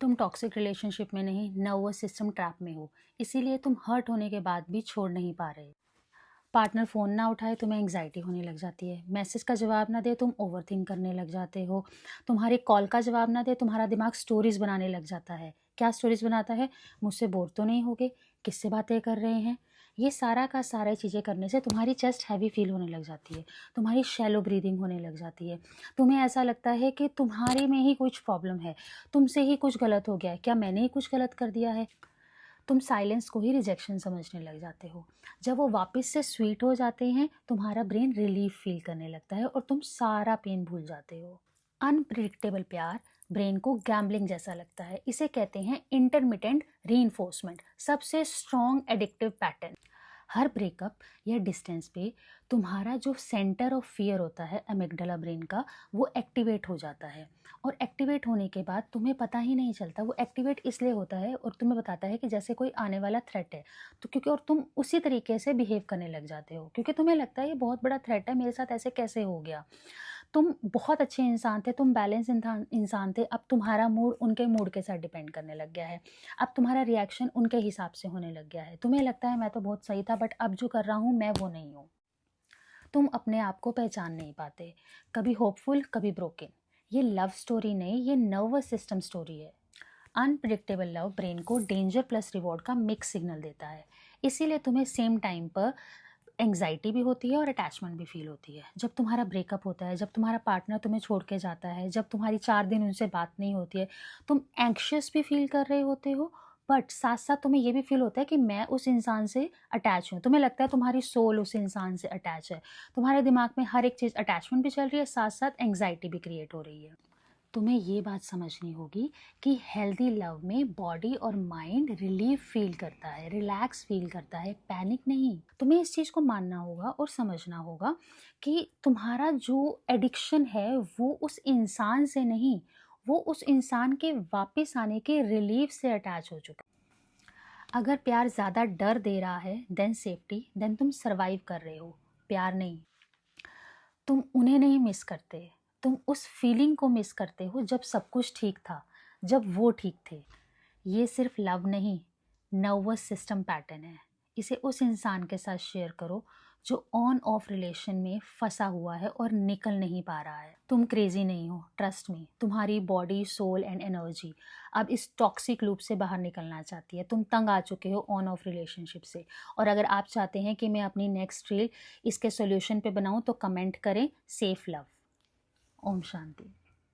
तुम toxic relationship में नहीं, नर्वस सिस्टम ट्रैप में हो, इसीलिए तुम हर्ट होने के बाद भी छोड़ नहीं पा रहे। पार्टनर फ़ोन ना उठाए, तुम्हें एंग्जाइटी होने लग जाती है। मैसेज का जवाब ना दे, तुम ओवरथिंक करने लग जाते हो। तुम्हारी कॉल का जवाब ना दे, तुम्हारा दिमाग स्टोरीज़ बनाने लग जाता है। क्या स्टोरीज़ बनाता है? मुझसे बोर तो नहीं होगे, किससे बातें कर रहे हैं। ये सारा का सारा चीज़ें करने से तुम्हारी चेस्ट हैवी फील होने लग जाती है, तुम्हारी शैलो ब्रीदिंग होने लग जाती है। तुम्हें ऐसा लगता है कि तुम्हारे में ही कुछ प्रॉब्लम है, तुमसे ही कुछ गलत हो गया है, क्या मैंने ही कुछ गलत कर दिया है। तुम साइलेंस को ही रिजेक्शन समझने लग जाते हो। जब वो वापस से स्वीट हो जाते हैं, तुम्हारा ब्रेन रिलीफ फील करने लगता है और तुम सारा पेन भूल जाते हो। अनप्रिडिक्टेबल प्यार ब्रेन को गैम्बलिंग जैसा लगता है। इसे कहते हैं इंटरमिटेंट रीइंफोर्समेंट, सबसे स्ट्रॉन्ग एडिक्टिव पैटर्न। हर ब्रेकअप या डिस्टेंस पे तुम्हारा जो सेंटर ऑफ फियर होता है अमिगडाला ब्रेन का, वो एक्टिवेट हो जाता है। और एक्टिवेट होने के बाद तुम्हें पता ही नहीं चलता। वो एक्टिवेट इसलिए होता है और तुम्हें बताता है कि जैसे कोई आने वाला थ्रेट है, तो क्योंकि और तुम उसी तरीके से बिहेव करने लग जाते हो, क्योंकि तुम्हें लगता है ये बहुत बड़ा थ्रेट है, मेरे साथ ऐसे कैसे हो गया। तुम बहुत अच्छे इंसान थे, तुम बैलेंस इंसान थे, अब तुम्हारा मूड उनके मूड के साथ डिपेंड करने लग गया है। अब तुम्हारा रिएक्शन उनके हिसाब से होने लग गया है। तुम्हें लगता है मैं तो बहुत सही था, बट अब जो कर रहा हूँ मैं वो नहीं हूँ। तुम अपने आप को पहचान नहीं पाते, कभी होपफुल कभी ब्रोकन। ये लव स्टोरी नहीं, ये नर्वस सिस्टम स्टोरी है। अनप्रिडिक्टेबल लव ब्रेन को डेंजर प्लस रिवॉर्ड का मिक्स सिग्नल देता है। इसीलिए तुम्हें सेम टाइम पर एंग्जाइटी भी होती है और अटैचमेंट भी फील होती है। जब तुम्हारा ब्रेकअप होता है, जब तुम्हारा पार्टनर तुम्हें छोड़ के जाता है, जब तुम्हारी 4 दिन उनसे बात नहीं होती है, तुम एंक्शियस भी फील कर रहे होते हो, बट साथ साथ तुम्हें ये भी फील होता है कि मैं उस इंसान से अटैच हूँ। तुम्हें लगता है तुम्हारी सोल उस इंसान से अटैच है। तुम्हारे दिमाग में हर एक चीज़, अटैचमेंट भी चल रही है, साथ साथ एंग्जाइटी भी क्रिएट हो रही है। तुम्हें ये बात समझनी होगी कि हेल्दी लव में बॉडी और माइंड रिलीफ फील करता है, रिलैक्स फील करता है, पैनिक नहीं। तुम्हें इस चीज़ को मानना होगा और समझना होगा कि तुम्हारा जो एडिक्शन है वो उस इंसान से नहीं, वो उस इंसान के वापस आने के रिलीफ से अटैच हो चुका है। अगर प्यार ज़्यादा डर दे रहा है देन सेफ्टी, देन तुम सर्वाइव कर रहे हो, प्यार नहीं। तुम उन्हें नहीं मिस करते, तुम उस फीलिंग को मिस करते हो जब सब कुछ ठीक था, जब वो ठीक थे। ये सिर्फ लव नहीं, नर्वस सिस्टम पैटर्न है। इसे उस इंसान के साथ शेयर करो जो ऑन ऑफ रिलेशन में फंसा हुआ है और निकल नहीं पा रहा है। तुम क्रेजी नहीं हो, ट्रस्ट मी। तुम्हारी बॉडी, सोल एंड एनर्जी अब इस टॉक्सिक लूप से बाहर निकलना चाहती है। तुम तंग आ चुके हो ऑन ऑफ रिलेशनशिप से। और अगर आप चाहते हैं कि मैं अपनी नेक्स्ट रील इसके सॉल्यूशन पे बनाऊं तो कमेंट करें सेफ लव। ओम शांति।